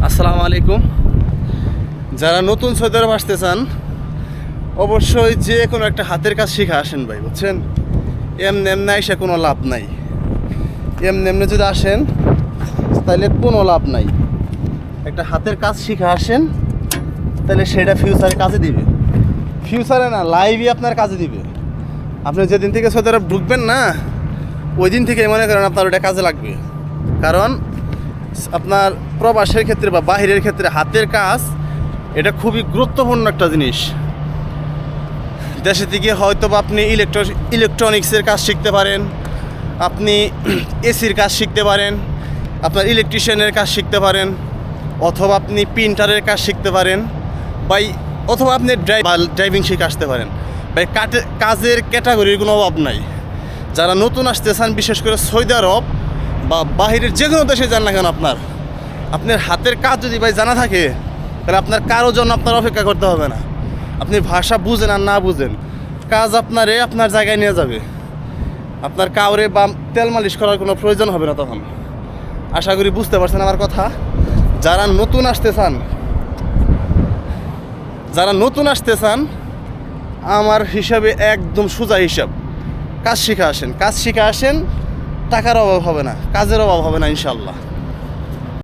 আসসালামু আলাইকুম। যারা নতুন সৌদি আরব আসতে চান অবশ্যই যে কোনো একটা হাতের কাজ শিখে আসেন ভাই, বুঝছেন? এমনি এসে কোনো লাভ নাই। এমনি যদি আসেন তাহলে কোনো লাভ নাই। একটা হাতের কাজ শিখে আসেন, তাহলে সেটা ফিউচারে কাজে দিবে। ফিউচারে না, লাইভই আপনার কাজে দিবে। আপনি যেদিন থেকে সৌদি আরব ঢুকবেন না, ওই দিন থেকে মনে করেন আপনার ওটা কাজে লাগবে। কারণ আপনার প্রবাসের ক্ষেত্রে বা বাহিরের ক্ষেত্রে হাতের কাজ এটা খুবই গুরুত্বপূর্ণ একটা জিনিস। দেশে থেকে হয়তো বা আপনি ইলেকট্রনিক্সের কাজ শিখতে পারেন, আপনি এসির কাজ শিখতে পারেন, আপনার ইলেকট্রিশিয়ানের কাজ শিখতে পারেন, অথবা আপনি প্রিন্টারের কাজ শিখতে পারেন, অথবা আপনি ড্রাইভিং শিখে আসতে পারেন। ভাই কাজের ক্যাটাগরির কোনো অভাব নাই। যারা নতুন আসতে চান, বিশেষ করে সৌদি আরব বা বাহিরের যে কোনো দেশে যান না কেন, আপনার হাতের কাজ যদি ভাই জানা থাকে, তাহলে আপনার কারোর জন্য আপনার অপেক্ষা করতে হবে না। আপনি ভাষা বুঝেন আর না বুঝেন, কাজ আপনার জায়গায় নিয়ে যাবে। আপনার কাউরে বা তেল মালিশ করার কোনো প্রয়োজন হবে না তখন। আশা করি বুঝতে পারছেন আমার কথা। যারা নতুন আসতে চান আমার হিসাবে একদম সোজা হিসাব, কাজ শিখে আসেন। টাকার অভাব হবে না, কাজের অভাব হবে না ইনশাল্লাহ।